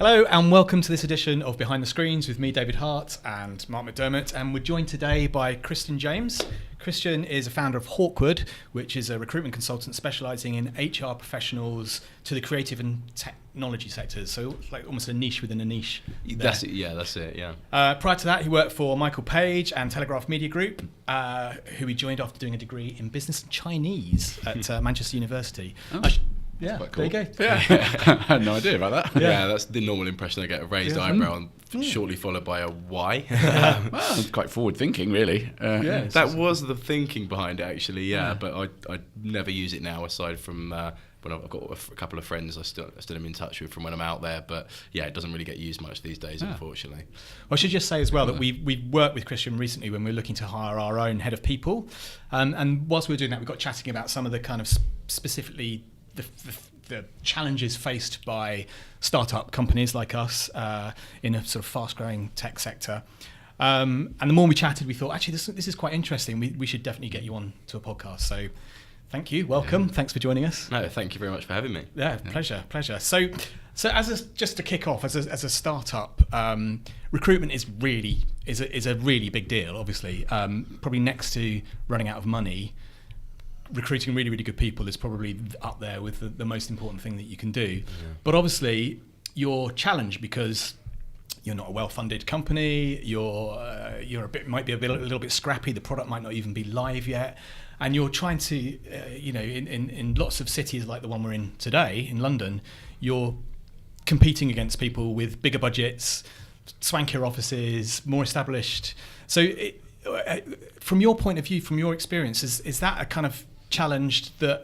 Hello and welcome to this edition of Behind the Screens with me, David Hart, and Mark McDermott, and we're joined today by Christian James. Christian is a founder of Hawkwood, which is a recruitment consultant specialising in HR professionals to the creative and technology sectors, so like almost a niche within a niche. That's it, yeah. Prior to that, he worked for Michael Page and Telegraph Media Group, who he joined after doing a degree in business and Chinese at Manchester University. Oh. Yeah, Cool. there you go. Yeah, I had no idea about that. Yeah, that's the normal impression I get, a raised eyebrow and shortly followed by a Y. Well, it's quite forward thinking, really. That was the thinking behind it, actually, but I never use it now, aside from when I've got a couple of friends I still am in touch with from when I'm out there, but yeah, it doesn't really get used much these days, unfortunately. Well, I should just say as well that we've worked with Christian recently when we were looking to hire our own head of people, and whilst we were doing that, we got chatting about some of the kind of specifically the challenges faced by startup companies like us in a sort of fast-growing tech sector. And the more we chatted, we thought, actually, this is quite interesting. We should definitely get you on to a podcast. So thank you. Welcome. Yeah. Thanks for joining us. No, thank you very much for having me. Yeah, pleasure. So just to kick off, as a startup, recruitment is a really big deal, obviously. Probably next to running out of money, recruiting really, really good people is probably up there with the most important thing that you can do. Yeah. But obviously, you're challenged because you're not a well-funded company. You're might be a little bit scrappy. The product might not even be live yet, and you're trying to, in lots of cities like the one we're in today in London, you're competing against people with bigger budgets, swankier offices, more established. So, from your point of view, from your experience, is that a kind of challenge that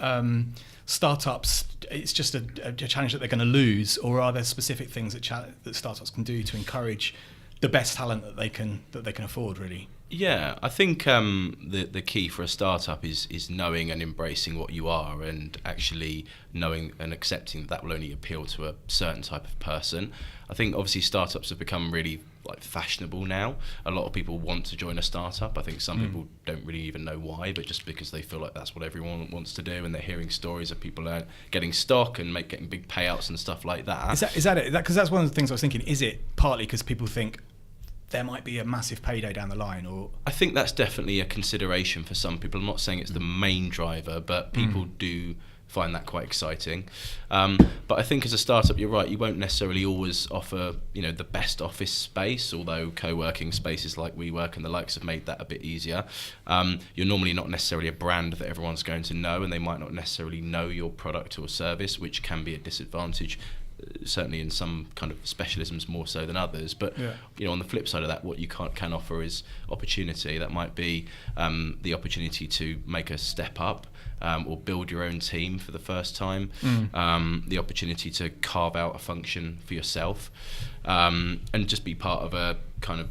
startups, it's just a challenge that they're going to lose, or are there specific things that startups can do to encourage the best talent that they can afford, really? Yeah, I think the key for a startup is knowing and embracing what you are, and actually knowing and accepting that will only appeal to a certain type of person. I think obviously startups have become really fashionable now. A lot of people want to join a startup. I think some people don't really even know why, but just because they feel like that's what everyone wants to do, and they're hearing stories of people getting stock and getting big payouts and stuff like that. Is that it? Because that's one of the things I was thinking. Is it partly because people think there might be a massive payday down the line? Or I think that's definitely a consideration for some people. I'm not saying it's the main driver, but people do find that quite exciting. But I think as a startup, you're right, you won't necessarily always offer the best office space, although co-working spaces like WeWork and the likes have made that a bit easier. You're normally not necessarily a brand that everyone's going to know, and they might not necessarily know your product or service, which can be a disadvantage, certainly in some kind of specialisms more so than others. But on the flip side of that, what you can offer is opportunity. That might be the opportunity to make a step up, or build your own team for the first time, the opportunity to carve out a function for yourself, and just be part of a kind of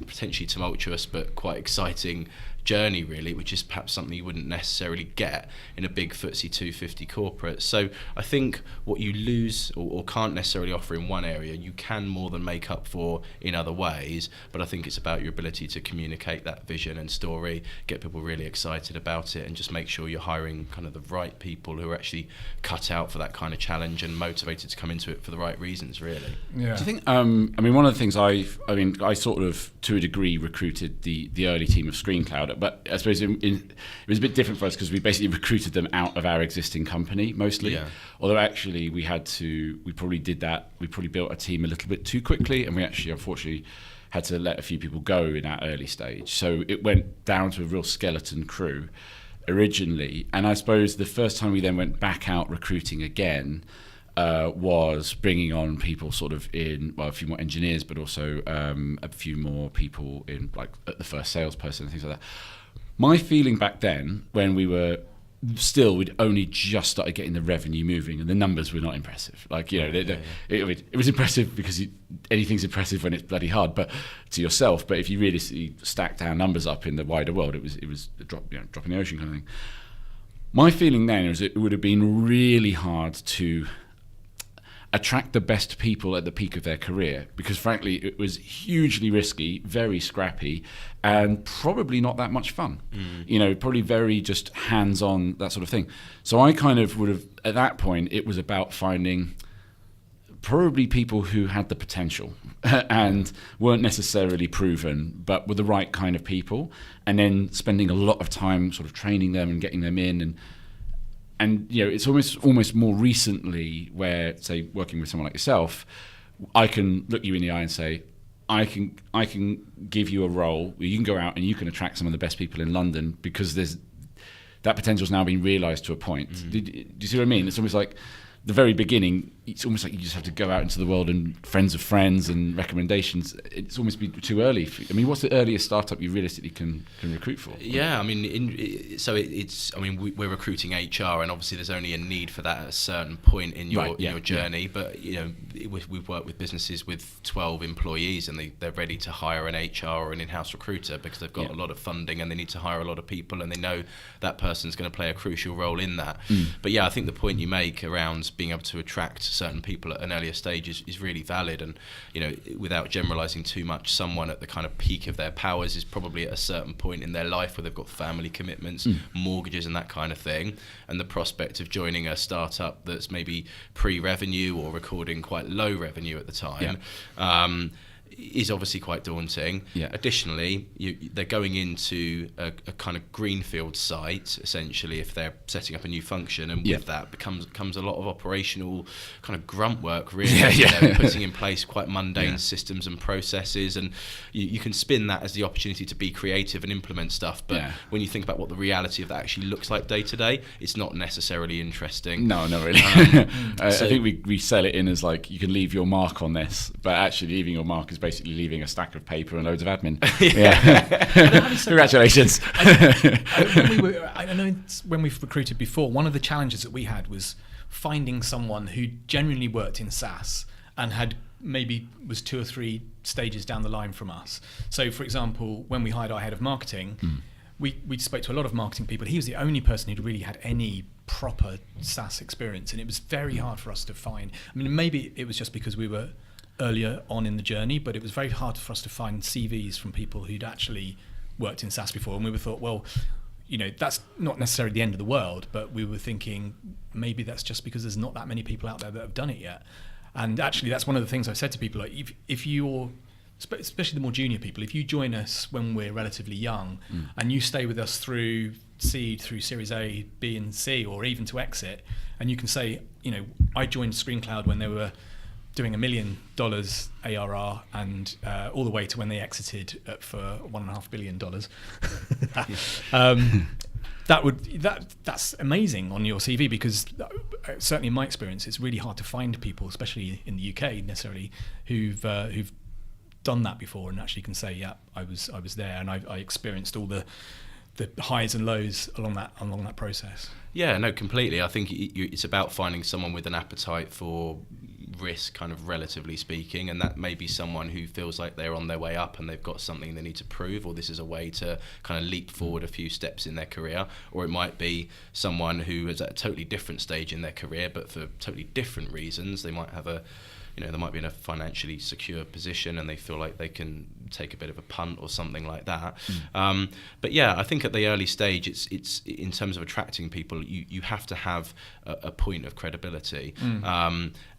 potentially tumultuous but quite exciting journey, really, which is perhaps something you wouldn't necessarily get in a big FTSE 250 corporate. So I think what you lose or can't necessarily offer in one area, you can more than make up for in other ways. But I think it's about your ability to communicate that vision and story, get people really excited about it, and just make sure you're hiring kind of the right people who are actually cut out for that kind of challenge and motivated to come into it for the right reasons, really. Yeah. Do you think, one of the things I sort of, to a degree, recruited the early team of ScreenCloud, but I suppose it was a bit different for us because we basically recruited them out of our existing company mostly. Yeah. Although actually we probably did that. We probably built a team a little bit too quickly, and we actually unfortunately had to let a few people go in that early stage. So it went down to a real skeleton crew originally. And I suppose the first time we then went back out recruiting again was bringing on people sort of a few more engineers, but also a few more people in the first salesperson and things like that. My feeling back then, when we'd only just started getting the revenue moving, and the numbers were not impressive. It was impressive because anything's impressive when it's bloody hard, but to yourself. But if you really stacked our numbers up in the wider world, it was a drop in the ocean kind of thing. My feeling then is it would have been really hard to attract the best people at the peak of their career, because frankly it was hugely risky, very scrappy, and probably not that much fun. Probably very just hands-on, that sort of thing. So I kind of would have, at that point, it was about finding probably people who had the potential and weren't necessarily proven, but were the right kind of people, and then spending a lot of time sort of training them and getting them in. And it's almost more recently where, say, working with someone like yourself, I can look you in the eye and say, I can give you a role where you can go out and you can attract some of the best people in London, because that potential's now been realised to a point. Do you see what I mean? It's almost like the very beginning, it's almost like you just have to go out into the world and friends of friends and recommendations. It's almost be too early. What's the earliest startup you realistically can recruit for? Yeah, we're recruiting HR, and obviously there's only a need for that at a certain point in your journey. Yeah. But we've worked with businesses with 12 employees, and they're ready to hire an HR or an in-house recruiter because they've got a lot of funding and they need to hire a lot of people, and they know that person's going to play a crucial role in that. But yeah, I think the point you make around being able to attract certain people at an earlier stage is really valid. And without generalizing too much, someone at the kind of peak of their powers is probably at a certain point in their life where they've got family commitments, mortgages and that kind of thing, and the prospect of joining a startup that's maybe pre-revenue or recording quite low revenue at the time is obviously quite daunting. Yeah. Additionally, they're going into a kind of greenfield site, essentially, if they're setting up a new function, and with that comes a lot of operational kind of grunt work, really. Putting in place quite mundane systems and processes, and you can spin that as the opportunity to be creative and implement stuff, but when you think about what the reality of that actually looks like day to day, it's not necessarily interesting. No, not really. I think we sell it in as like, you can leave your mark on this, but actually leaving your mark is basically leaving a stack of paper and loads of admin. Congratulations. I know when we've recruited before, one of the challenges that we had was finding someone who genuinely worked in SaaS and was 2 or 3 stages down the line from us. So, for example, when we hired our head of marketing, we spoke to a lot of marketing people. He was the only person who'd really had any proper SaaS experience, and it was very hard for us to find. Maybe it was just because we were earlier on in the journey, but it was very hard for us to find CVs from people who'd actually worked in SaaS before. And we thought, well, that's not necessarily the end of the world, but we were thinking maybe that's just because there's not that many people out there that have done it yet. And actually, that's one of the things I've said to people, like, if you're, especially the more junior people, if you join us when we're relatively young and you stay with us through seed, through Series A, B and C, or even to exit, and you can say, I joined ScreenCloud when they were doing $1 million ARR, and all the way to when they exited for $1.5 billion. That's amazing on your CV, because certainly in my experience, it's really hard to find people, especially in the UK necessarily, who've done that before and actually can say, yeah, I was there, and I experienced all the highs and lows along that process. Yeah, no, completely. I think it's about finding someone with an appetite for risk, kind of relatively speaking, and that may be someone who feels like they're on their way up and they've got something they need to prove, or this is a way to kind of leap forward a few steps in their career. Or it might be someone who is at a totally different stage in their career, but for totally different reasons. They might have they might be in a financially secure position and they feel like they can take a bit of a punt or something like that. But yeah, I think at the early stage, it's in terms of attracting people, you have to have a point of credibility.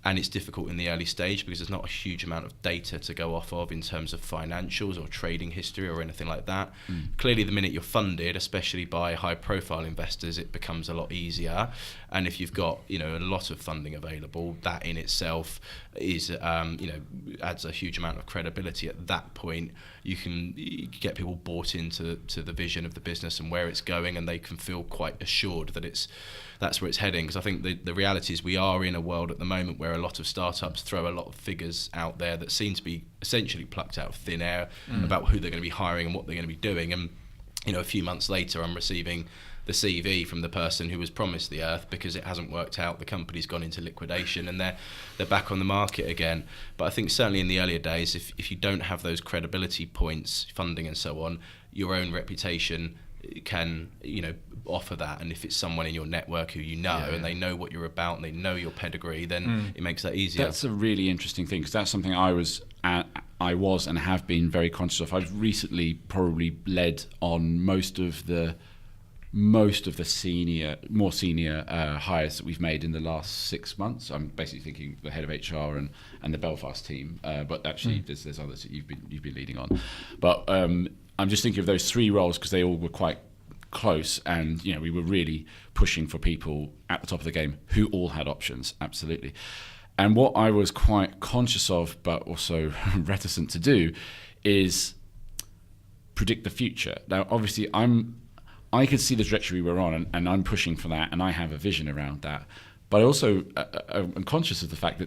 And it's difficult in the early stage because there's not a huge amount of data to go off of in terms of financials or trading history or anything like that. Clearly, the minute you're funded, especially by high-profile investors, it becomes a lot easier. And if you've got a lot of funding available, that in itself is adds a huge amount of credibility. At that point, you can get people bought into the vision of the business and where it's going, and they can feel quite assured that that's where it's heading. Because I think the reality is we are in a world at the moment where a lot of startups throw a lot of figures out there that seem to be essentially plucked out of thin air about who they're going to be hiring and what they're going to be doing. And a few months later, I'm receiving the CV from the person who was promised the earth because it hasn't worked out. The company's gone into liquidation and they're back on the market again. But I think certainly in the earlier days, if you don't have those credibility points, funding and so on, your own reputation can offer that. And if it's someone in your network who and they know what you're about and they know your pedigree, then it makes that easier. That's a really interesting thing, because that's something I was and have been very conscious of. I've recently probably led on most of the most of the more senior hires that we've made in the last 6 months. I'm basically thinking the head of HR and the Belfast team, but actually there's others that you've been leading on. But I'm just thinking of those 3 roles because they all were quite close, and we were really pushing for people at the top of the game who all had options, absolutely. And what I was quite conscious of, but also reticent to do, is predict the future. Now, obviously, I can see the trajectory we're on, and I'm pushing for that, and I have a vision around that. But I also am conscious of the fact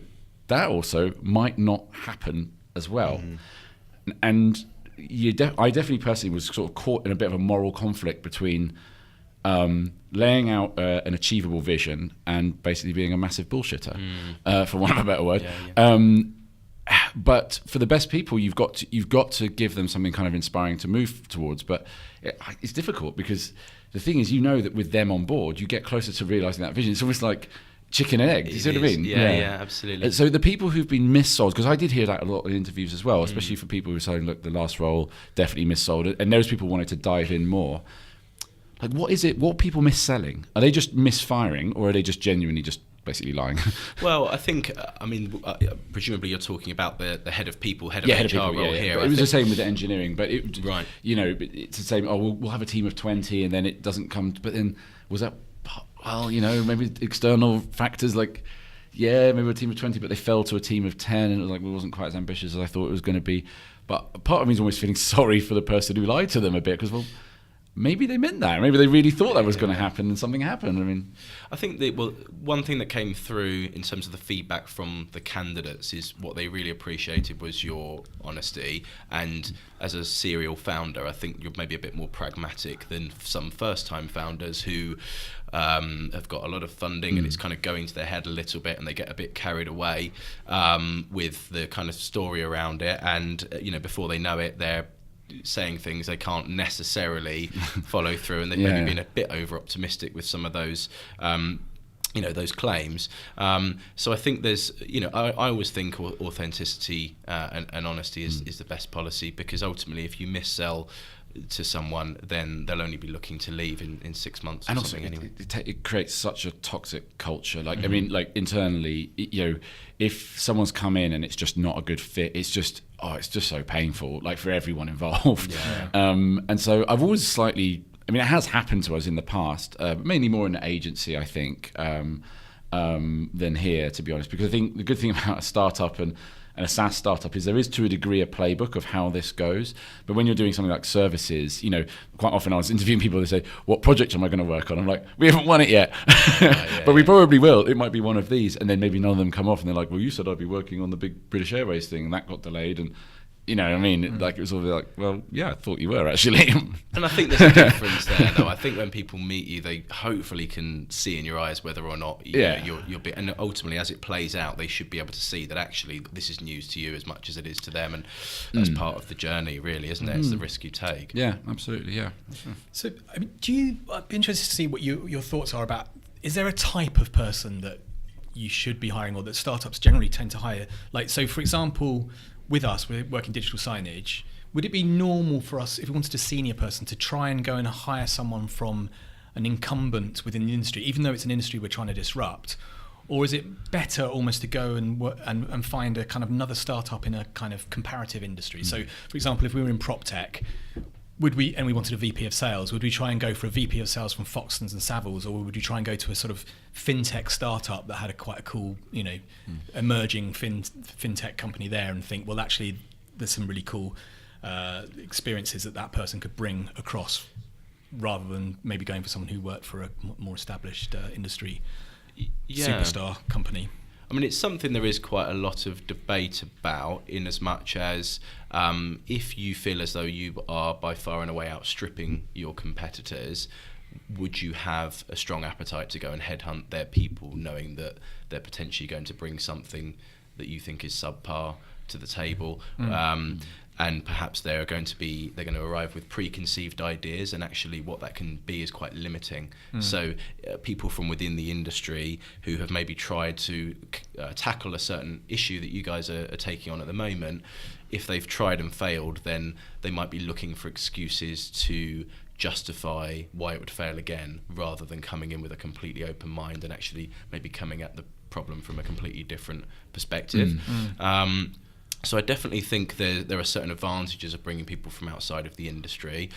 that also might not happen as well. And I definitely personally was sort of caught in a bit of a moral conflict between laying out an achievable vision and basically being a massive bullshitter, for want of a better word. But for the best people, you've got to give them something kind of inspiring to move towards. But it's difficult because the thing is, that with them on board, you get closer to realising that vision. It's almost like chicken and egg. Do you see what I mean? Yeah, absolutely. So the people who've been missold, because I did hear that a lot in interviews as well, especially for people who were saying, look, the last role definitely missold, and those people wanted to dive in more. Like, what is it? What are people misselling? Are they just misfiring, or are they just genuinely just basically lying? Well, I think, presumably you're talking about the head of people, head of head HR of people, role here. But it was the same with the engineering, but right. It's the same. Oh, we'll have a team of 20, and then it doesn't come. But then was that? Well, maybe external factors like, maybe a team of 20, but they fell to a team of 10, and it was like, it wasn't quite as ambitious as I thought it was going to be. But part of me is almost feeling sorry for the person who lied to them a bit, because, well, maybe they meant that. Maybe they really thought that was going to happen, and something happened. I think one thing that came through in terms of the feedback from the candidates is what they really appreciated was your honesty. And as a serial founder, I think you're maybe a bit more pragmatic than some first-time founders who have got a lot of funding and it's kind of going to their head a little bit, and they get a bit carried away with the kind of story around it. And before they know it, they're saying things they can't necessarily follow through, and they've maybe been a bit over optimistic with some of those those claims. So I think there's I always think authenticity and honesty is the best policy, because ultimately if you missell to someone, then they'll only be looking to leave in 6 months or and something. Also, anyway, it creates such a toxic culture. Like, I mean, like internally, if someone's come in and it's just not a good fit, it's just so painful, like for everyone involved. And so I've always it has happened to us in the past, mainly more in the agency, I think, than here, to be honest, because I think the good thing about a startup and a SaaS startup is there is, to a degree, a playbook of how this goes. But when you're doing something like services, quite often I was interviewing people, they say, what project am I going to work on? I'm like, we haven't won it yet, but we probably will. It might be one of these. And then maybe none of them come off, and they're like, well, you said I'd be working on the big British Airways thing, and that got delayed. And like it was all like, well, yeah, I thought you were actually. And I think there's a difference there, though. I think when people meet you, they hopefully can see in your eyes whether or not you're and ultimately, as it plays out, they should be able to see that actually this is news to you as much as it is to them, and that's part of the journey, really, isn't it? It's the risk you take. Yeah, absolutely, yeah. So, I'd be interested to see what your thoughts are about, is there a type of person that you should be hiring, or that startups generally tend to hire? Like, so for example, with us, we're working digital signage. Would it be normal for us, if we wanted a senior person, to try and go and hire someone from an incumbent within the industry, even though it's an industry we're trying to disrupt? Or is it better almost to go and find a kind of another startup in a kind of comparative industry? So, for example, if we were in prop tech, we wanted a VP of sales, would we try and go for a VP of sales from Foxtons and Savills, or would we try and go to a sort of fintech startup that had quite a cool, emerging fintech company there, and think, well, actually, there's some really cool experiences that person could bring across, rather than maybe going for someone who worked for a more established industry superstar company? I mean, it's something there is quite a lot of debate about, in as much as if you feel as though you are by far and away outstripping your competitors, would you have a strong appetite to go and headhunt their people, knowing that they're potentially going to bring something that you think is subpar to the table? And perhaps they're going to arrive with preconceived ideas, and actually what that can be is quite limiting. So people from within the industry who have maybe tried to tackle a certain issue that you guys are taking on at the moment, if they've tried and failed, then they might be looking for excuses to justify why it would fail again, rather than coming in with a completely open mind and actually maybe coming at the problem from a completely different perspective. So I definitely think there are certain advantages of bringing people from outside of the industry.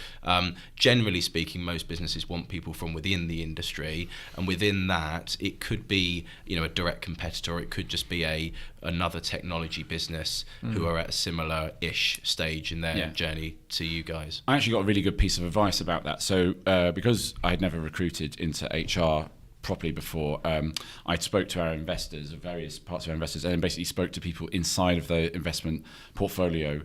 Generally speaking, most businesses want people from within the industry, and within that, it could be a direct competitor, or it could just be another technology business who are at a similar-ish stage in their journey to you guys. I actually got a really good piece of advice about that. So because I had never recruited into HR properly before, I spoke to our investors, various parts of our investors, and basically spoke to people inside of the investment portfolio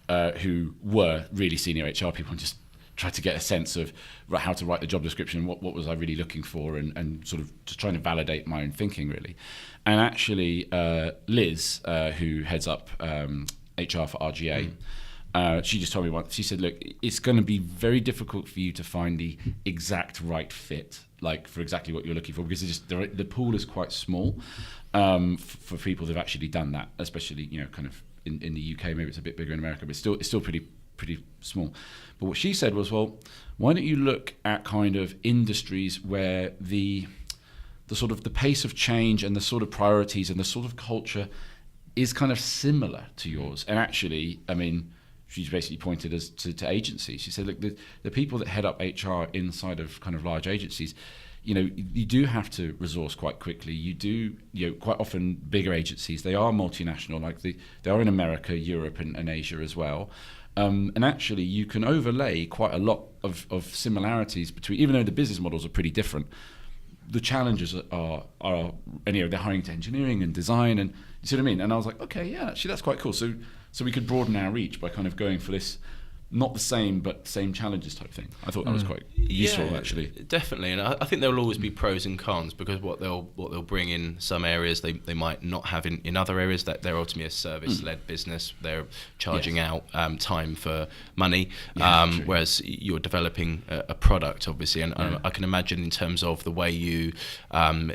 who were really senior HR people, and just tried to get a sense of how to write the job description, what was I really looking for, and sort of just trying to validate my own thinking, really. And actually, Liz, who heads up HR for RGA, she just told me once, she said, look, it's going to be very difficult for you to find the exact right fit, like for exactly what you're looking for, because the pool is quite small for people who've actually done that, especially kind of in the UK. Maybe it's a bit bigger in America, but it's still pretty small. But what she said was, well, why don't you look at kind of industries where the sort of the pace of change and the sort of priorities and the sort of culture is kind of similar to yours. And actually, I mean, she's basically pointed us to agencies. She said, look, the people that head up HR inside of kind of large agencies, you do have to resource quite quickly. You do, quite often bigger agencies, they are multinational, like they are in America, Europe, and Asia as well. And actually, you can overlay quite a lot of similarities between, even though the business models are pretty different. The challenges are they're hiring to engineering and design, and you see what I mean? And I was like, okay, yeah, actually that's quite cool. So we could broaden our reach by kind of going for this, not the same, but same challenges type thing. I thought that was quite useful, actually. Definitely, and I think there will always be pros and cons, because what they'll bring in some areas they might not have in other areas. That they're ultimately a service-led business. They're charging out time for money, whereas you're developing a product, obviously. And I can imagine in terms of the way you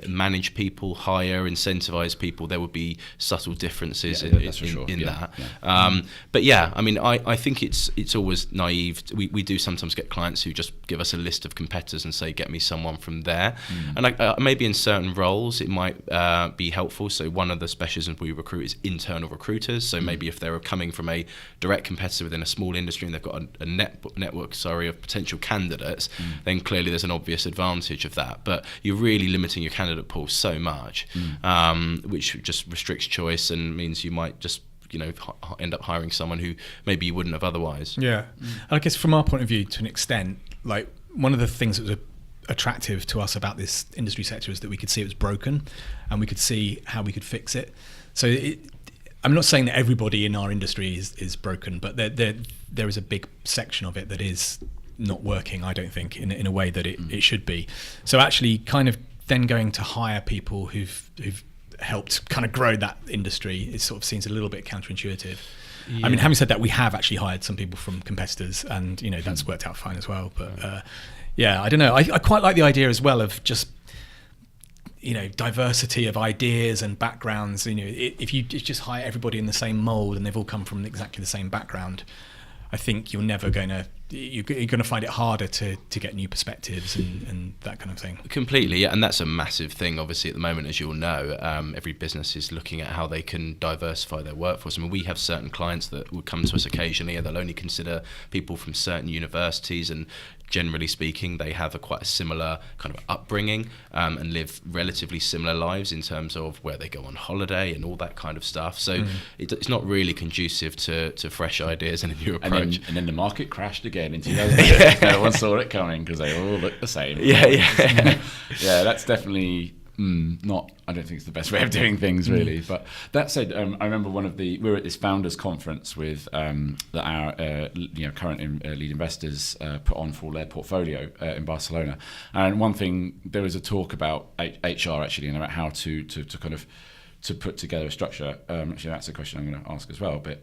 manage people, hire, incentivize people, there would be subtle differences in that. Yeah. But I mean, I think it's always naive. We do sometimes get clients who just give us a list of competitors and say, get me someone from there. And maybe in certain roles it might be helpful. So one of the specialisms we recruit is internal recruiters. So maybe if they're coming from a direct competitor within a small industry and they've got a network of potential candidates, then clearly there's an obvious advantage of that. But you're really limiting your candidate pool so much, which just restricts choice and means you might just end up hiring someone who maybe you wouldn't have otherwise. Yeah. I guess from our point of view, to an extent, like one of the things that was attractive to us about this industry sector is that we could see it was broken and we could see how we could fix it. So I'm not saying that everybody in our industry is broken, but there is a big section of it that is not working, I don't think, in a way that it should be. So actually kind of then going to hire people who've helped kind of grow that industry, it sort of seems a little bit counterintuitive. I mean, having said that, we have actually hired some people from competitors, and that's worked out fine as well. But I don't know. I quite like the idea as well of just diversity of ideas and backgrounds. If you just hire everybody in the same mold and they've all come from exactly the same background, I think you're going to find it harder to get new perspectives and that kind of thing. Completely, yeah, and that's a massive thing. Obviously, at the moment, as you'll know, every business is looking at how they can diversify their workforce. I mean, we have certain clients that would come to us occasionally, and they'll only consider people from certain universities, and generally speaking, they have quite a similar kind of upbringing and live relatively similar lives in terms of where they go on holiday and all that kind of stuff. So it's not really conducive to fresh ideas and a new approach. And then the market crashed again in 2008. No one saw it coming because they all look the same. Yeah. That's definitely not. I don't think it's the best way of doing things, really. But that said, I remember we were at this founders conference with our current lead investors put on for their portfolio in Barcelona, and one thing, there was a talk about HR actually, and about how to kind of to put together a structure. Actually, that's a question I'm going to ask as well. But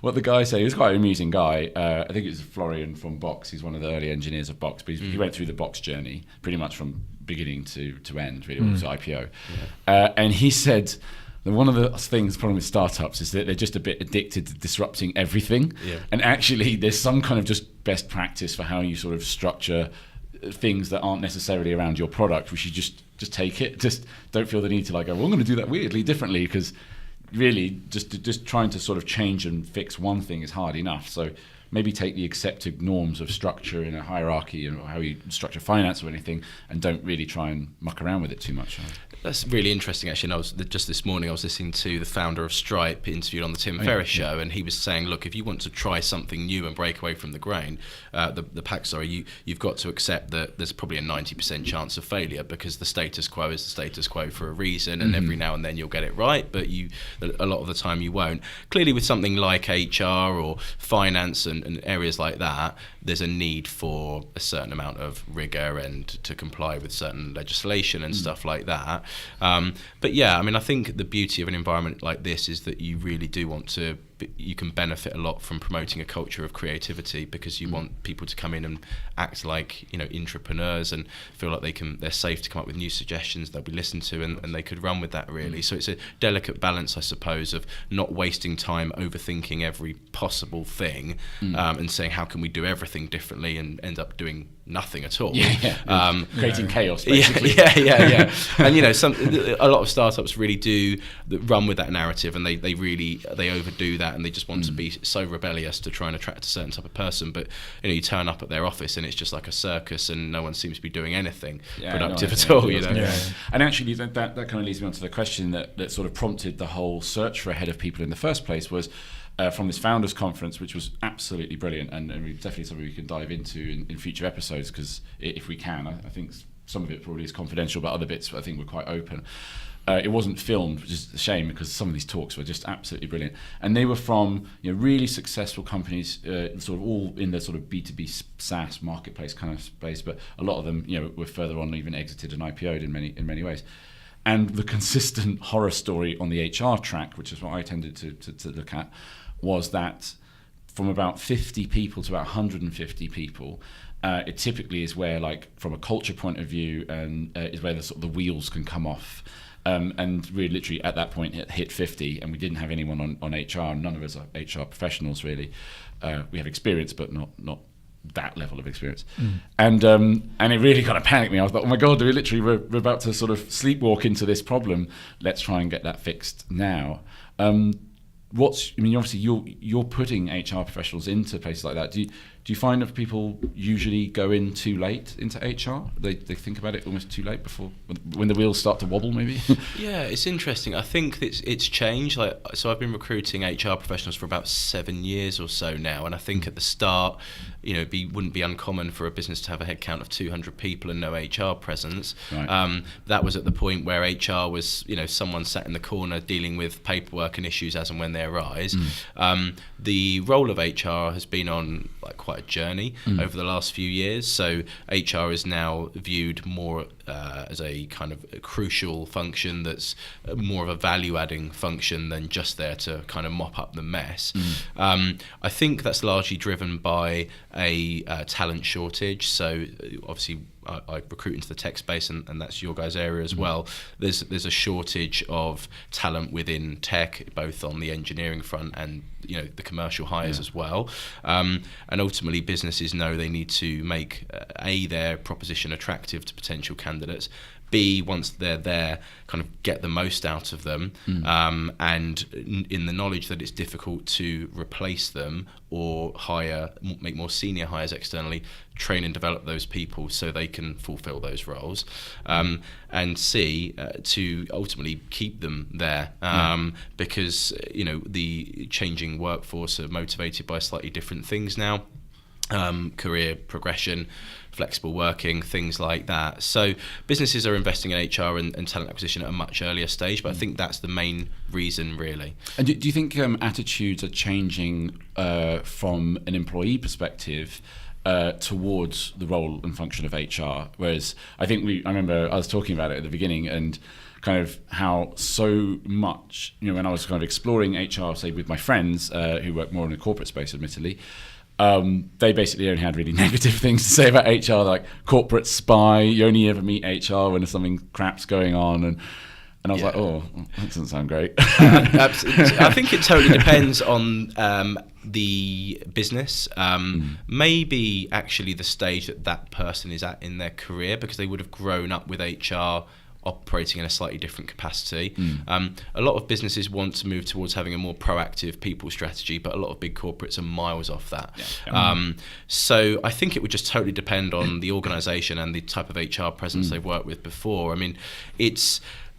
what the guy said, he was quite an amusing guy. I think it was Florian from Box. He's one of the early engineers of Box, but he went through the Box journey pretty much from beginning to end, really, to IPO. And he said, one of the problem with startups is that they're just a bit addicted to disrupting everything. Yeah. And actually, there's some kind of just best practice for how you sort of structure things that aren't necessarily around your product. We should just take it. Just don't feel the need to like, oh, well, I'm going to do that weirdly differently, because really just trying to sort of change and fix one thing is hard enough. So maybe take the accepted norms of structure in a hierarchy, or how you structure finance or anything, and don't really try and muck around with it too much. That's really interesting, actually. And just this morning I was listening to the founder of Stripe interviewed on the Tim Ferriss show, and he was saying, look, if you want to try something new and break away from the grain, the pack, you've got to accept that there's probably a 90% chance of failure, because the status quo is the status quo for a reason, and every now and then you'll get it right, but a lot of the time you won't. Clearly, with something like HR or finance and areas like that, there's a need for a certain amount of rigor and to comply with certain legislation and stuff like that. But yeah, I mean, I think the beauty of an environment like this is that you really do want to, you can benefit a lot from promoting a culture of creativity, because you want people to come in and act like, entrepreneurs, and feel like they're safe to come up with new suggestions, they'll be listened to, and they could run with that, really. So it's a delicate balance, I suppose, of not wasting time overthinking every possible thing, and saying, how can we do everything differently, and end up doing nothing at all. Creating chaos, basically. Yeah. And a lot of startups really do run with that narrative, and they overdo that, and they just want to be so rebellious to try and attract a certain type of person. But you turn up at their office and it's just like a circus, and no one seems to be doing anything productive at all. And actually, that kind of leads me on to the question that sort of prompted the whole search for a head of people in the first place, was from this founders conference, which was absolutely brilliant, and definitely something we can dive into in future episodes, because if we can, I think some of it probably is confidential, but other bits I think we're quite open. It wasn't filmed, which is a shame, because some of these talks were just absolutely brilliant, and they were from really successful companies, sort of all in the sort of B2B SaaS marketplace kind of space, but a lot of them were further on, even exited and IPO'd in many ways. And the consistent horror story on the HR track, which is what I tended to look at, was that from about 50 people to about 150 people, it typically is where, like, from a culture point of view, and is where the wheels can come off. And we literally at that point hit 50, and we didn't have anyone on HR. None of us are HR professionals, really. We have experience, but not that level of experience. And it really kind of panicked me. I was like, oh my God, we're about to sort of sleepwalk into this problem. Let's try and get that fixed now. Obviously you're putting HR professionals into places like that. Do you find that people usually go in too late into HR? They think about it almost too late, before when the wheels start to wobble, maybe? Yeah, it's interesting. I think it's changed. So I've been recruiting HR professionals for about 7 years or so now, and I think at the start, wouldn't be uncommon for a business to have a headcount of 200 people and no HR presence. Right. That was at the point where HR was, someone sat in the corner dealing with paperwork and issues as and when they arise. The role of HR has been on quite a journey over the last few years. So HR is now viewed more as a kind of a crucial function that's more of a value-adding function than just there to kind of mop up the mess. I think that's largely driven by a talent shortage. So obviously I recruit into the tech space, and that's your guys' area as well. There's a shortage of talent within tech, both on the engineering front and the commercial hires as well. And ultimately, businesses know they need to make their proposition attractive to potential candidates. B, once they're there, kind of get the most out of them, and in the knowledge that it's difficult to replace them or make more senior hires externally, train and develop those people so they can fulfill those roles, and C, to ultimately keep them there, because the changing workforce are motivated by slightly different things now. Career progression, flexible working, things like that. So businesses are investing in HR and talent acquisition at a much earlier stage, but I think that's the main reason, really. And do you think attitudes are changing from an employee perspective towards the role and function of HR? Whereas I remember I was talking about it at the beginning, and kind of how so much, when I was kind of exploring HR, say with my friends who work more in the corporate space, admittedly, they basically only had really negative things to say about HR, like corporate spy. You only ever meet HR when something crap's going on, And I was like, oh, that doesn't sound great. Absolutely. I think it totally depends on the business. Maybe actually the stage that person is at in their career, because they would have grown up with HR operating in a slightly different capacity. A lot of businesses want to move towards having a more proactive people strategy, but a lot of big corporates are miles off that. So I think it would just totally depend on the organisation and the type of HR presence they've worked with before. I mean,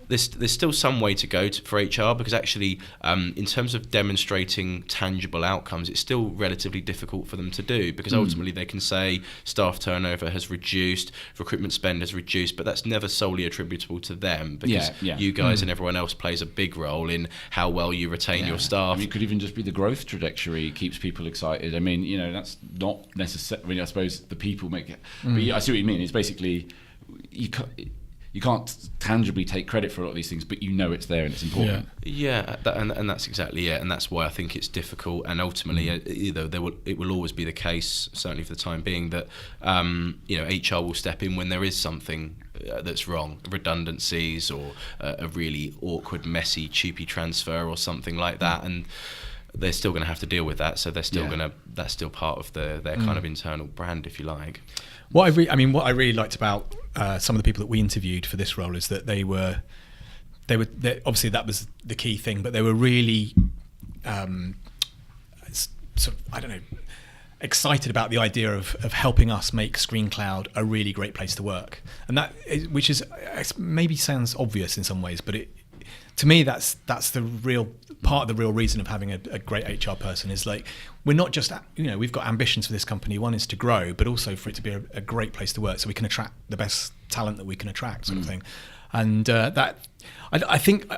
there's still some way to go for HR, because actually in terms of demonstrating tangible outcomes, it's still relatively difficult for them to do, because ultimately they can say staff turnover has reduced, recruitment spend has reduced, but that's never solely attributable to them, because you guys and everyone else plays a big role in how well you retain your staff. I mean, it could even just be the growth trajectory keeps people excited. I mean, that's not necessarily, I mean, I suppose the people make it, but I see what you mean. It's basically, you can't tangibly take credit for a lot of these things, but it's there and it's important. And that's exactly it, and that's why I think it's difficult. And ultimately, it will always be the case, certainly for the time being, that HR will step in when there is something that's wrong, redundancies or a really awkward, messy, cheapy transfer or something like that, and they're still going to have to deal with that. So they're still that's still part of their kind of internal brand, if you like. What I really liked about some of the people that we interviewed for this role is that they were obviously that was the key thing, but they were really excited about the idea of helping us make ScreenCloud a really great place to work, and which is maybe sounds obvious in some ways, but to me that's the real part of the real reason of having a great HR person is like, we're not just, we've got ambitions for this company. One is to grow, but also for it to be a great place to work, so we can attract the best talent that we can attract, sort of thing. And I think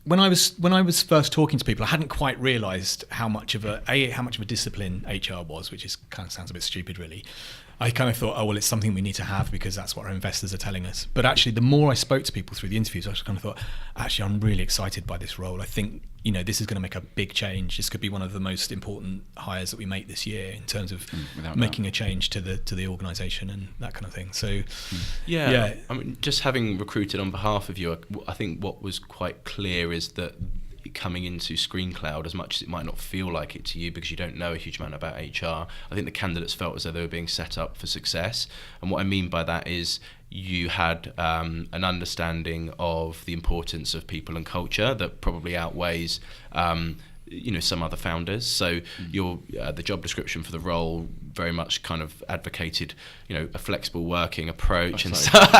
when I was first talking to people, I hadn't quite realised how much of a discipline HR was, which is kind of sounds a bit stupid, really. I kind of thought, it's something we need to have because that's what our investors are telling us. But actually, the more I spoke to people through the interviews, I just kind of thought, actually, I'm really excited by this role. I think, this is going to make a big change. This could be one of the most important hires that we make this year in terms of making a change to the organisation and that kind of thing. So, I mean, just having recruited on behalf of you, I think what was quite clear is that coming into ScreenCloud, as much as it might not feel like it to you because you don't know a huge amount about HR, I think the candidates felt as though they were being set up for success. And what I mean by that is you had an understanding of the importance of people and culture that probably outweighs some other founders. So the job description for the role very much kind of advocated, a flexible working approach and stuff.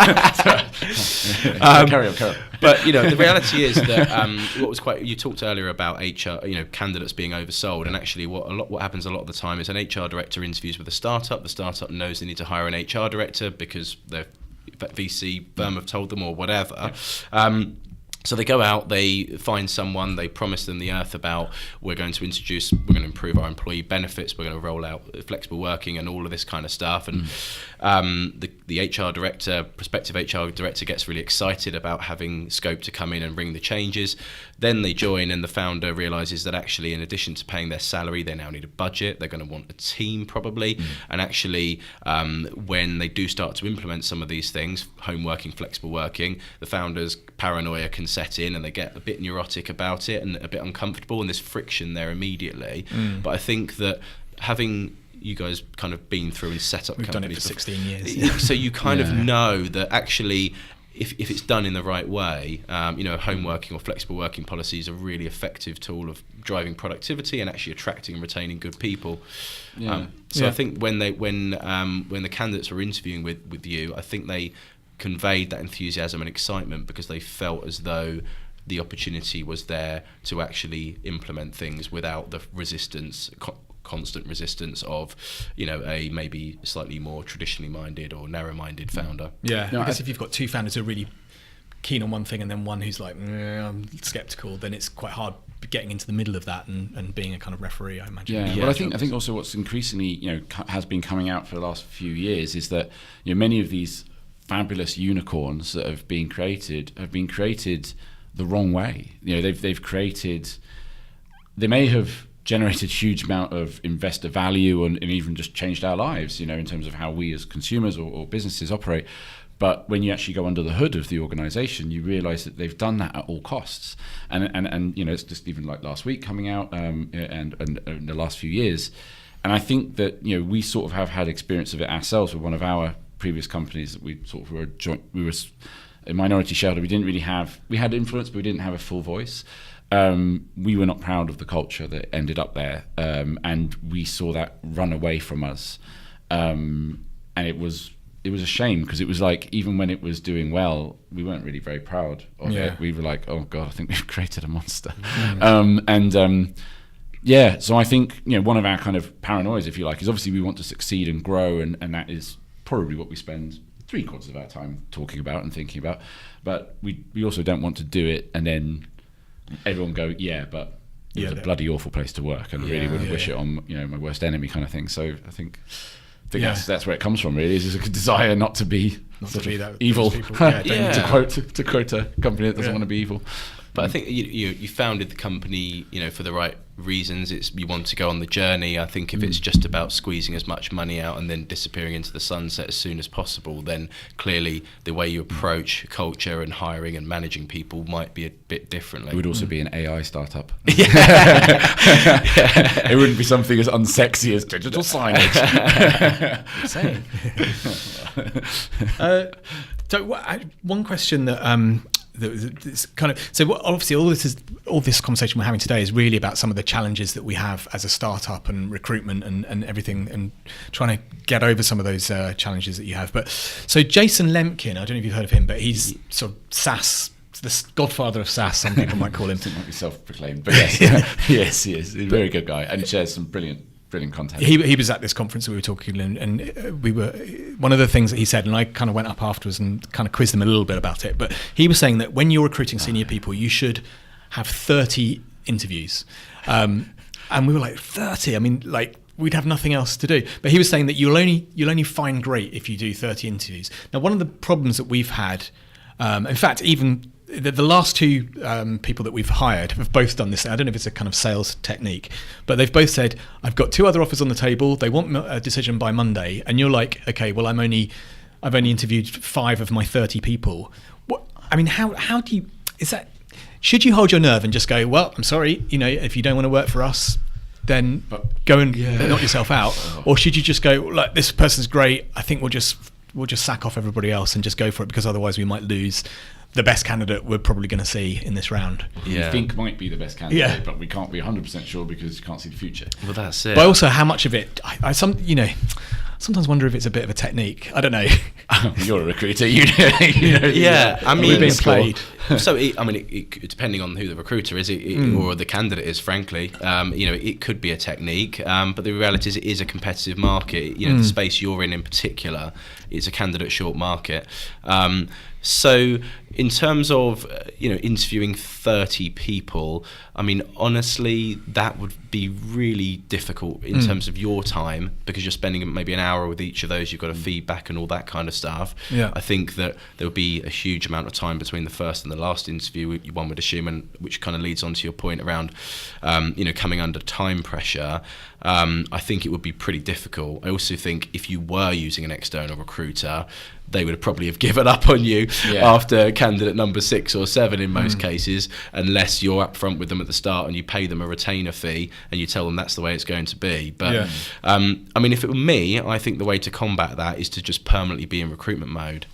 Carry on. But the reality is that you talked earlier about HR, candidates being oversold, and actually what happens a lot of the time is an HR director interviews with a startup. The startup knows they need to hire an HR director because their VC firm have told them or whatever. So they go out, they find someone, they promise them the earth about, we're going to improve our employee benefits, we're going to roll out flexible working and all of this kind of stuff. And the prospective HR director gets really excited about having scope to come in and bring the changes. Then they join and the founder realises that actually, in addition to paying their salary, they now need a budget. They're going to want a team probably. And actually, when they do start to implement some of these things, home working, flexible working, the founder's paranoia can set in and they get a bit neurotic about it and a bit uncomfortable, and there's friction there immediately. But I think that having you guys kind of been through and set up We've companies done it for 16 years. So you kind of know that actually if it's done in the right way, home working or flexible working policy is a really effective tool of driving productivity and actually attracting and retaining good people. I think when the candidates were interviewing with you, I think they conveyed that enthusiasm and excitement because they felt as though the opportunity was there to actually implement things without the constant resistance of, a maybe slightly more traditionally minded or narrow-minded founder. Yeah, because if you've got two founders who are really keen on one thing and then one who's like, I'm skeptical, then it's quite hard getting into the middle of that and being a kind of referee, I imagine. Yeah, well, I think also what's increasingly, has been coming out for the last few years is that, many of these fabulous unicorns that have been created the wrong way. They may have generated huge amount of investor value and even just changed our lives, in terms of how we as consumers or businesses operate. But when you actually go under the hood of the organisation, you realise that they've done that at all costs. And you know, it's just even like last week coming out, and in the last few years. And I think that, you know, we sort of have had experience of it ourselves with one of our previous companies that we sort of we were a minority shareholder. We had influence, but we didn't have a full voice. We were not proud of the culture that ended up there, and we saw that run away from us. And it was a shame, because it was like, even when it was doing well, we weren't really very proud of it. We were like, oh God, I think we've created a monster. So I think, you know, one of our kind of paranoias, if you like, is obviously we want to succeed and grow, and that is probably what we spend 3/4 of our time talking about and thinking about. But we also don't want to do it and then everyone go, but it was a bloody awful place to work, and I really wouldn't wish it on, you know, my worst enemy kind of thing. So I think that's where it comes from, really, is a desire not to be that evil. To quote a company that doesn't want to be evil. But I think you founded the company, you know, for the right reasons. You want to go on the journey. I think if it's just about squeezing as much money out and then disappearing into the sunset as soon as possible, then clearly the way you approach culture and hiring and managing people might be a bit differently. It would also be an AI startup. It wouldn't be something as unsexy as digital signage. So one question that this kind of, so obviously all this conversation we're having today is really about some of the challenges that we have as a startup and recruitment and everything, and trying to get over some of those challenges that you have. But so Jason Lemkin, I don't know if you've heard of him, but he's sort of SaaS, the godfather of SaaS, some people might call him. It might be self-proclaimed, but yes, he is. He's a very good guy and shares some brilliant content. He was at this conference that we were talking, and we were, one of the things that he said, and I kind of went up afterwards and kind of quizzed him a little bit about it, but he was saying that when you're recruiting senior people, you should have 30 interviews. And we were like, 30? I mean, like, we'd have nothing else to do. But he was saying that you'll only find great if you do 30 interviews. Now, one of the problems that we've had, in fact, even the last two people that we've hired have both done this. I don't know if it's a kind of sales technique, but they've both said, I've got 2 other offers on the table. They want a decision by Monday. And you're like, okay, well, I've only interviewed 5 of my 30 people. I mean, how do you, is that, should you hold your nerve and just go, well, I'm sorry, you know, if you don't want to work for us, then go and knock yourself out? Or should you just go, look, this person's great, I think we'll just sack off everybody else and just go for it, because otherwise we might lose the best candidate we're probably going to see in this round. We think might be the best candidate, but we can't be 100% sure because you can't see the future. Well, that's it. But also, how much of it, I sometimes wonder if it's a bit of a technique. I don't know. You're a recruiter, you know. Yeah, I mean, being played. So, depending on who the recruiter is, or the candidate is, frankly, you know, it could be a technique. But the reality is, it is a competitive market. You know, the space you're in particular, is a candidate short market. So, in terms of interviewing 30 people, I mean, honestly, that would be really difficult in terms of your time, because you're spending maybe an hour with each of those. You've got to feedback and all that kind of stuff. Yeah. I think that there would be a huge amount of time between the first and the last interview, one would assume, and which kind of leads on to your point around, coming under time pressure. I think it would be pretty difficult. I also think if you were using an external recruiter, they would probably have given up on you after candidate number 6 or 7 in most cases, unless you're upfront with them at the start and you pay them a retainer fee and you tell them that's the way it's going to be. But I mean, if it were me, I think the way to combat that is to just permanently be in recruitment mode.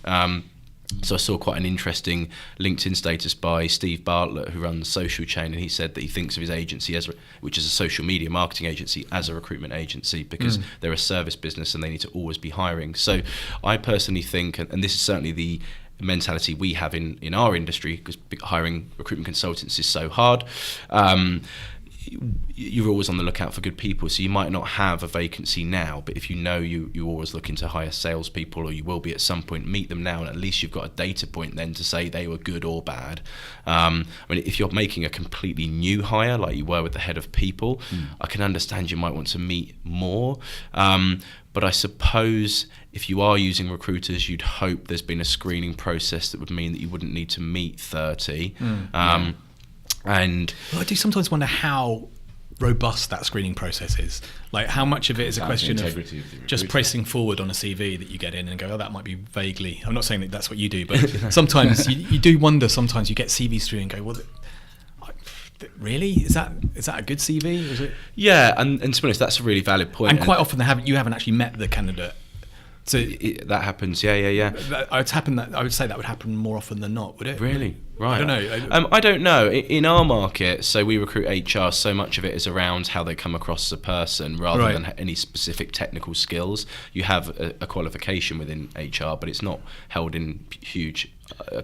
So I saw quite an interesting LinkedIn status by Steve Bartlett, who runs Social Chain, and he said that he thinks of his agency, which is a social media marketing agency, as a recruitment agency, because they're a service business and they need to always be hiring. So I personally think, and this is certainly the mentality we have in our industry, because hiring recruitment consultants is so hard, you're always on the lookout for good people. So you might not have a vacancy now, but if you know you're always looking to hire salespeople, or you will be at some point, meet them now, and at least you've got a data point then to say they were good or bad. I mean, if you're making a completely new hire, like you were with the head of people, I can understand you might want to meet more. But I suppose if you are using recruiters, you'd hope there's been a screening process that would mean that you wouldn't need to meet 30. And well, I do sometimes wonder how robust that screening process is. Like, how much of it is a question of just pressing forward on a CV that you get in and go, oh, that might be vaguely. I'm not saying that that's what you do, but sometimes you do wonder. Sometimes you get CVs through and go, well, really, is that a good CV? Is it? Yeah, and to be honest, that's a really valid point. And quite often you haven't actually met the candidate. So that happens. Yeah. I would say that would happen more often than not. Would it? Really? Right. I don't know. I don't know. In our market, so we recruit HR, so much of it is around how they come across as a person rather than any specific technical skills. You have a qualification within HR, but it's not held in huge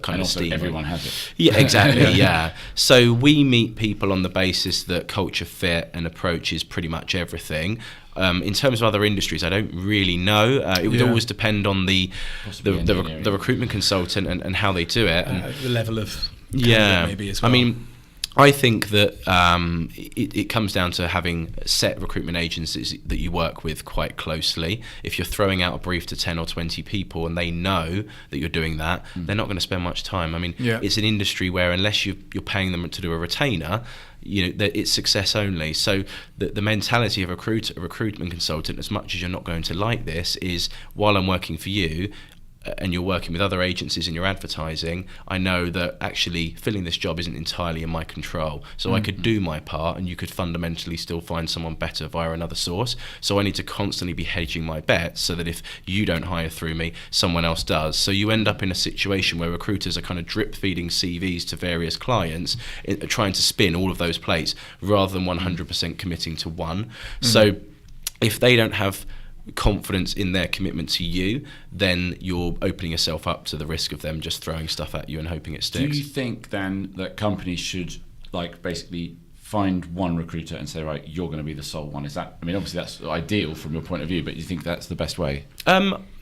kind of esteem. Everyone has it. Yeah, exactly. Yeah. So we meet people on the basis that culture fit and approach is pretty much everything. In terms of other industries, I don't really know. It would always depend on the recruitment consultant and how they do it. And the level of maybe as well. I mean, I think that it comes down to having set recruitment agencies that you work with quite closely. If you're throwing out a brief to 10 or 20 people and they know that you're doing that, they're not going to spend much time. I mean, it's an industry where unless you're paying them to do a retainer, it's success only. So the mentality of a recruitment consultant, as much as you're not going to like this, is while I'm working for you, and you're working with other agencies and you're advertising, I know that actually filling this job isn't entirely in my control. So I could do my part and you could fundamentally still find someone better via another source. So I need to constantly be hedging my bets so that if you don't hire through me, someone else does. So you end up in a situation where recruiters are kind of drip feeding CVs to various clients, trying to spin all of those plates rather than 100% committing to one. So if they don't have confidence in their commitment to you, then you're opening yourself up to the risk of them just throwing stuff at you and hoping it sticks. Do you think then that companies should basically find one recruiter and say, right, you're going to be the sole one? Is that, I mean, obviously that's ideal from your point of view, but you think that's the best way?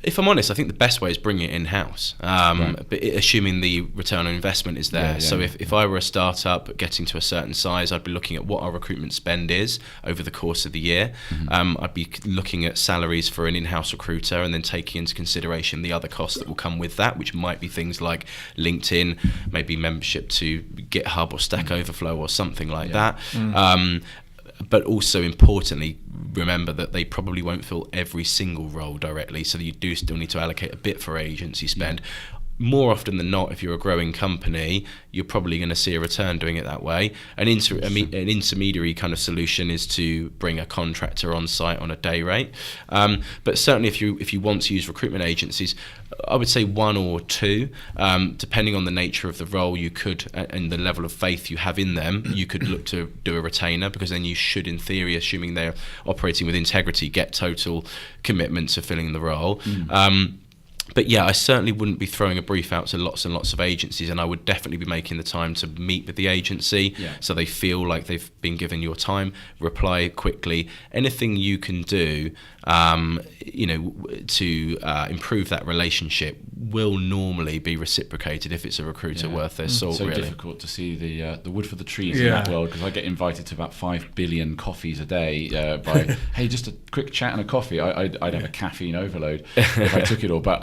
If I'm honest, I think the best way is bringing it in-house, but assuming the return on investment is there. So if I were a startup getting to a certain size, I'd be looking at what our recruitment spend is over the course of the year. I'd be looking at salaries for an in-house recruiter and then taking into consideration the other costs that will come with that, which might be things like LinkedIn, maybe membership to GitHub or Stack Overflow or something like that. But also importantly, remember that they probably won't fill every single role directly, so that you do still need to allocate a bit for agency spend. More often than not, if you're a growing company, you're probably going to see a return doing it that way. An intermediary kind of solution is to bring a contractor on site on a day rate. But certainly if you want to use recruitment agencies, I would say one or two, depending on the nature of the role, you could, and the level of faith you have in them, you could look to do a retainer, because then you should, in theory, assuming they're operating with integrity, get total commitment to filling the role. But yeah, I certainly wouldn't be throwing a brief out to lots and lots of agencies, and I would definitely be making the time to meet with the agency so they feel like they've been given your time, reply quickly. Anything you can do to improve that relationship will normally be reciprocated if it's a recruiter worth their salt. So really difficult to see the wood for the trees in that world, because I get invited to about 5 billion coffees a day by hey, just a quick chat and a coffee. I'd have a caffeine overload if I took it all, but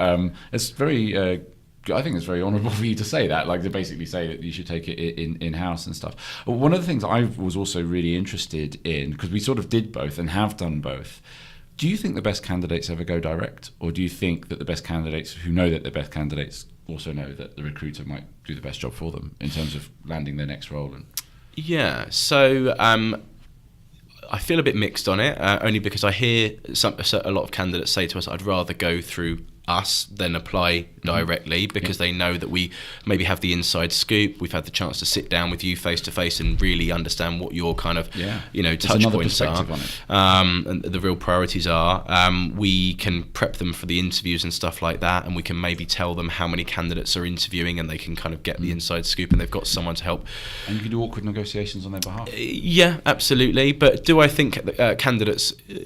it's very I think it's very honourable for you to say that, like to basically say that you should take it in-house and stuff. One of the things I was also really interested in, because we sort of did both and have done both, do you think the best candidates ever go direct, or do you think that the best candidates who know that they're best candidates also know that the recruiter might do the best job for them in terms of landing their next role? So I feel a bit mixed on it, only because I hear a lot of candidates say to us, I'd rather go through us than apply directly, because they know that we maybe have the inside scoop. We've had the chance to sit down with you face to face and really understand what your kind of touch points are, and the real priorities are. We can prep them for the interviews and stuff like that, and we can maybe tell them how many candidates are interviewing, and they can kind of get the inside scoop, and they've got someone to help. And you can do awkward negotiations on their behalf. Yeah, absolutely. But do I think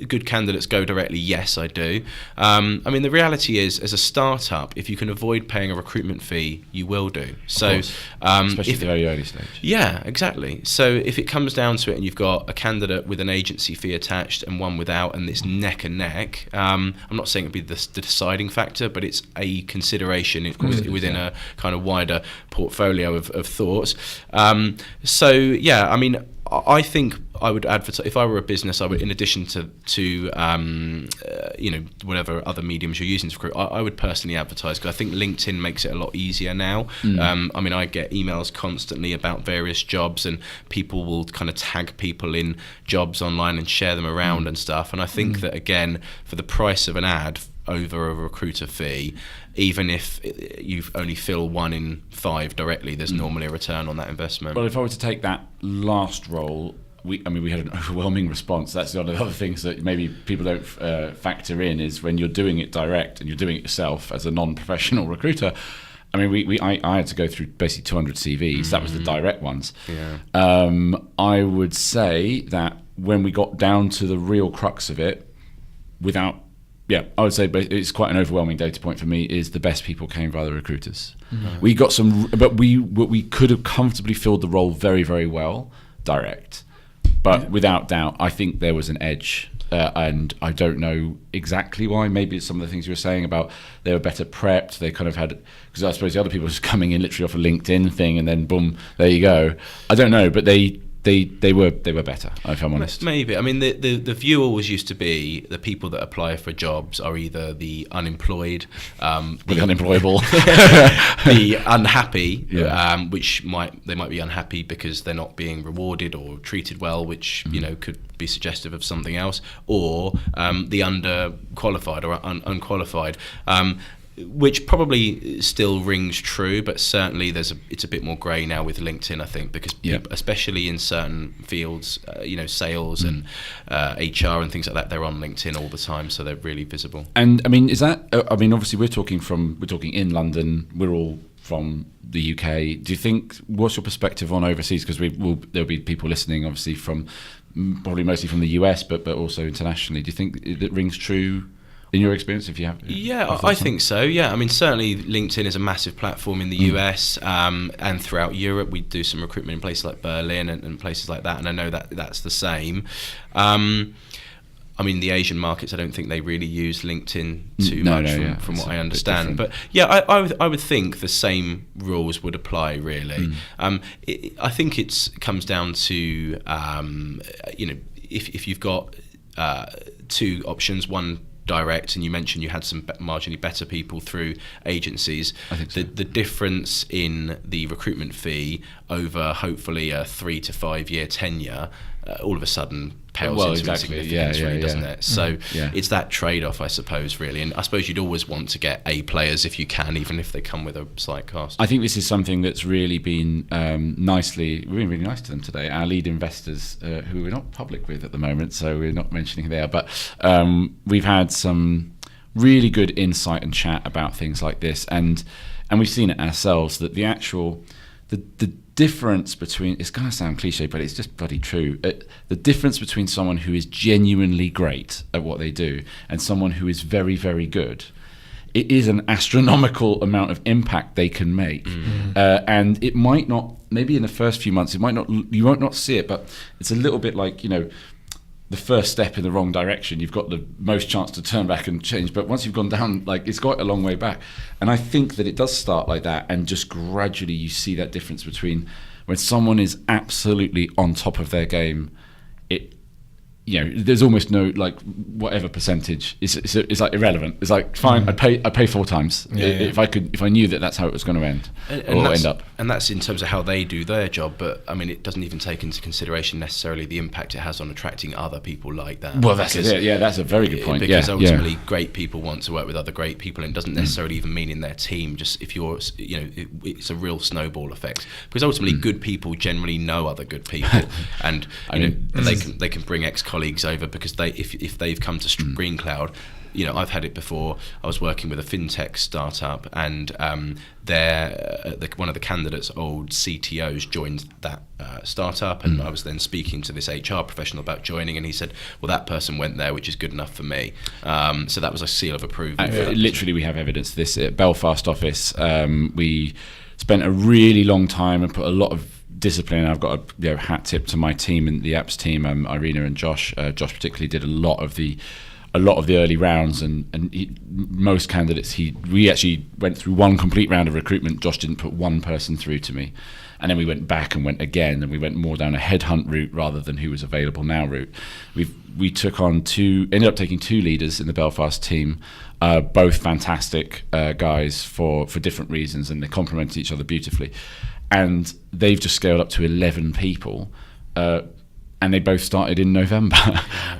good candidates go directly? Yes, I do. I mean, the reality is, as a startup, if you can avoid paying a recruitment fee, you will do. So, especially at the very early stage. Yeah, exactly. So if it comes down to it, and you've got a candidate with an agency fee attached and one without, and it's neck and neck, I'm not saying it'd be the deciding factor, but it's a consideration within a kind of wider portfolio of thoughts. So yeah, I mean, I think I would advertise if I were a business. I would, in addition to whatever other mediums you're using to recruit, I would personally advertise, because I think LinkedIn makes it a lot easier now. I mean, I get emails constantly about various jobs, and people will kind of tag people in jobs online and share them around and stuff. And I think that, again, for the price of an ad over a recruiter fee, even if you only fill 1 in 5 directly, there's normally a return on that investment. Well, if I were to take that last role, we had an overwhelming response. That's one of the other things that maybe people don't factor in, is when you're doing it direct and you're doing it yourself as a non-professional recruiter. I mean, I had to go through basically 200 CVs. That was the direct ones. Yeah. I would say that when we got down to the real crux of it, I would say it's quite an overwhelming data point for me, is the best people came via the recruiters. We got some, but we could have comfortably filled the role very, very well direct. But without doubt, I think there was an edge. And I don't know exactly why. Maybe it's some of the things you were saying about they were better prepped. They kind of had, because I suppose the other people were just coming in literally off a LinkedIn thing and then boom, there you go. I don't know, but they were better, if I'm honest. Maybe. I mean, the view always used to be the people that apply for jobs are either the unemployed, the unemployable, the unhappy, which they might be unhappy because they're not being rewarded or treated well, which could be suggestive of something else, or the underqualified or unqualified. Which probably still rings true, but certainly it's a bit more grey now with LinkedIn, I think, because people, especially in certain fields, sales and HR and things like that, they're on LinkedIn all the time, so they're really visible. And I mean, obviously we're talking in London, we're all from the UK. Do you think, what's your perspective on overseas? Because there'll be people listening, obviously from probably mostly from the US, but also internationally. Do you think it rings true in your experience, if you have? Yeah, I think so. Yeah, I mean, certainly LinkedIn is a massive platform in the US and throughout Europe. We do some recruitment in places like Berlin and places like that, and I know that's the same. I mean, the Asian markets, I don't think they really use LinkedIn too much from what I understand. But yeah, I would think the same rules would apply, really. I think it comes down to, if you've got 2 options, one direct, and you mentioned you had some marginally better people through agencies. I think so. The difference in the recruitment fee over hopefully a 3 to 5 year tenure all of a sudden pales into insignificance, really, doesn't it? So it's that trade-off, I suppose, really. And I suppose you'd always want to get A players if you can, even if they come with a slight cost. I think this is something that's really been we've been really nice to them today. Our lead investors, who we're not public with at the moment, so we're not mentioning there, but we've had some really good insight and chat about things like this, and we've seen it ourselves, that the difference between, it's going to sound cliche, but it's just bloody true. The difference between someone who is genuinely great at what they do and someone who is very, very good, it is an astronomical amount of impact they can make. And it might not, maybe in the first few months, you won't not see it, but it's a little bit like, the first step in the wrong direction, you've got the most chance to turn back and change. But once you've gone down, it's quite a long way back. And I think that it does start like that, and just gradually you see that difference between when someone is absolutely on top of their game, there's almost no, whatever percentage, it's like irrelevant. It's like, fine, I'd pay 4 times if I knew that's how it was going to end or end up. And that's in terms of how they do their job, but I mean, it doesn't even take into consideration necessarily the impact it has on attracting other people like that. Well, that's it. Yeah, that's a very good point. Because ultimately, great people want to work with other great people, and it doesn't necessarily even mean in their team. Just if you're, it's a real snowball effect. Because ultimately, good people generally know other good people, and they can bring ex-colleagues over, because if they've come to ScreenCloud, I've had it before. I was working with a fintech startup, and one of the candidates' old CTOs joined that startup, and I was then speaking to this HR professional about joining, and he said, well, that person went there, which is good enough for me. So that was a seal of approval. Literally, we have evidence of this at Belfast office. We spent a really long time and put a lot of discipline. I've got a hat tip to my team and the apps team, Irina and Josh. Josh particularly did a lot of the early rounds, and most candidates, we actually went through one complete round of recruitment. Josh didn't put one person through to me, and then we went back and went again, and we went more down a headhunt route rather than who was available now route. We ended up taking 2 leaders in the Belfast team, both fantastic guys for different reasons, and they complemented each other beautifully. And they've just scaled up to 11 people, and they both started in November,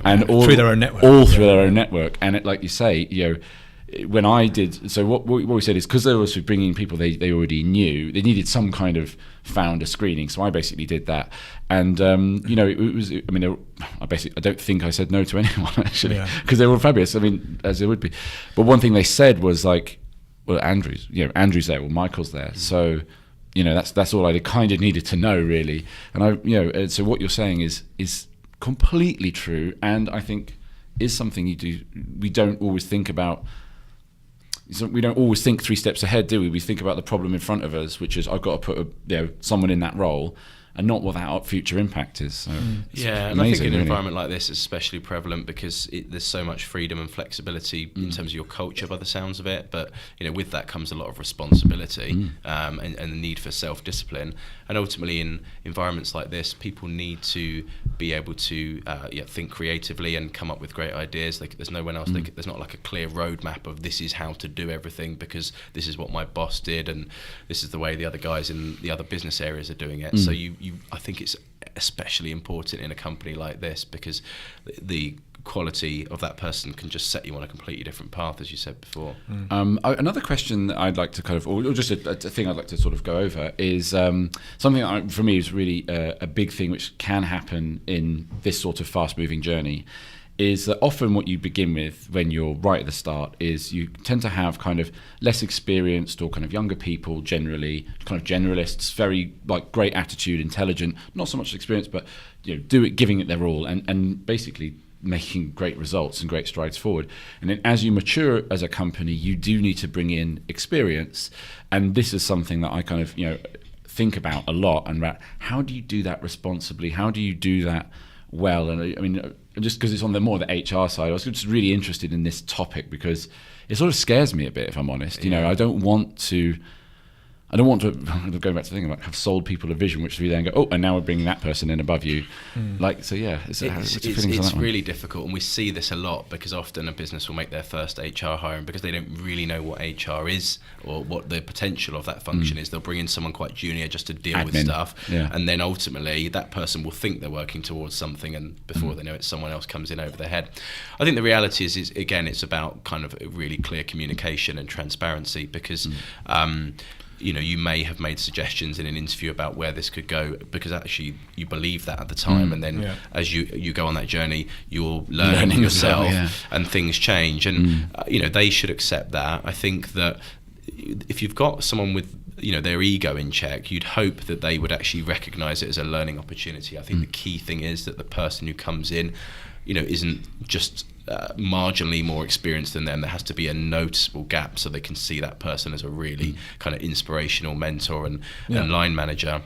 and all through their own network. Their own network. And like you say, when I did, so what we said is, because they were also bringing people they already knew, they needed some kind of founder screening. So I basically did that, and it was. I mean, I don't think I said no to anyone actually, because they were fabulous. I mean, as it would be. But one thing they said was like, well, Andrew's there, well, Michael's there, so. That's all I kind of needed to know, really. And so what you're saying is completely true, and I think is something we don't always think about. We don't always think 3 steps ahead, do we? We think about the problem in front of us, which is I've got to put someone in that role, and not what that future impact is. So yeah, and I think in an environment like this, it's especially prevalent because there's so much freedom and flexibility in terms of your culture, by the sounds of it. But with that comes a lot of responsibility and the need for self-discipline. And ultimately, in environments like this, people need to be able to think creatively and come up with great ideas. Like, there's no one else. There's not like a clear roadmap of this is how to do everything because this is what my boss did and this is the way the other guys in the other business areas are doing it. So I think it's especially important in a company like this because the quality of that person can just set you on a completely different path, as you said before. Another question that I'd like to kind of, or just a thing I'd like to sort of go over is something that for me is really a big thing which can happen in this sort of fast-moving journey, is that often what you begin with when you're right at the start is you tend to have kind of less experienced or kind of younger people, generally kind of generalists, very like great attitude, intelligent, not so much experience, but giving it their all and basically making great results and great strides forward. And then as you mature as a company, you do need to bring in experience, and this is something that I kind of think about a lot, and about how do you do that responsibly, how do you do that well. And I mean, just because it's on the HR side, I was just really interested in this topic because it sort of scares me a bit, if I'm honest. I don't want to going back to the thing about have sold people a vision, which we then go, oh, and now we're bringing that person in above you. It's really difficult, and we see this a lot because often a business will make their first HR hire, and because they don't really know what HR is or what the potential of that function is, they'll bring in someone quite junior just to deal with stuff, and then ultimately that person will think they're working towards something, and before they know it, someone else comes in over their head. I think the reality is again, it's about kind of really clear communication and transparency, because you may have made suggestions in an interview about where this could go because actually you believe that at the time, and then as you go on that journey, you're learning yourself, and things change, and they should accept that. I think that if you've got someone with their ego in check, you'd hope that they would actually recognise it as a learning opportunity. I think the key thing is that the person who comes in isn't just marginally more experienced than them. There has to be a noticeable gap so they can see that person as a really kind of inspirational mentor and line manager.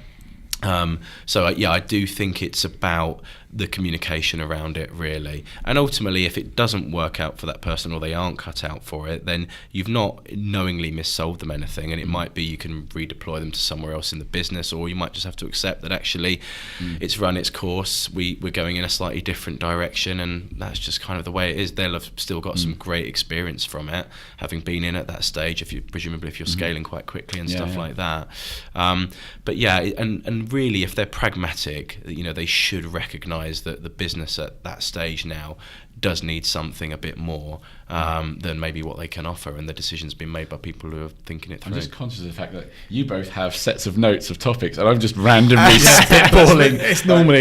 I do think it's about the communication around it, really. And ultimately, if it doesn't work out for that person or they aren't cut out for it, then you've not knowingly missold them anything, and it might be you can redeploy them to somewhere else in the business, or you might just have to accept that actually it's run its course, we're going in a slightly different direction, and that's just kind of the way it is. They'll have still got some great experience from it, having been in at that stage, presumably if you're scaling quite quickly and stuff like that. And really, if they're pragmatic, they should recognise that the business at that stage now does need something a bit more than maybe what they can offer, and the decision's been made by people who are thinking it through. I'm just conscious of the fact that you both have sets of notes of topics, and I'm just randomly spitballing.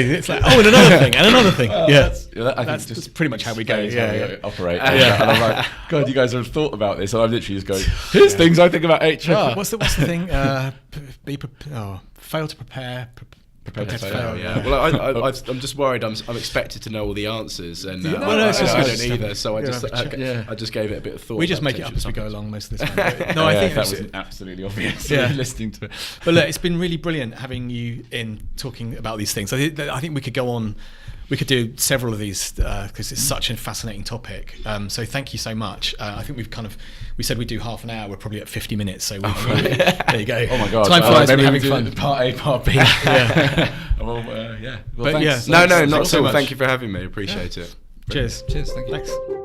It's like, and another thing, and another thing. That's just pretty much how we go. We operate. And I'm like, God, you guys have thought about this, and I'm literally just going, here's things I think about HR. What's the thing? Fail to prepare. Prepared to fail. Well, I'm just worried. I'm expected to know all the answers, and I don't either. So I just gave it a bit of thought. We just make it up as we go along most of the time. I think that was absolutely obvious. Listening to it. But look, it's been really brilliant having you in talking about these things. I think we could go on we could do several of these because it's such a fascinating topic. So thank you so much. I think we said we'd do half an hour. We're probably at 50 minutes. So there you go. Oh my God! Time flies when maybe you're we having do fun. Part A, part B. Yeah. Well, yeah. Well, But thanks. yeah. No, Thanks not so at all. much. Thank you for having me. Appreciate it. Cheers. Cheers. Thank you. Thanks.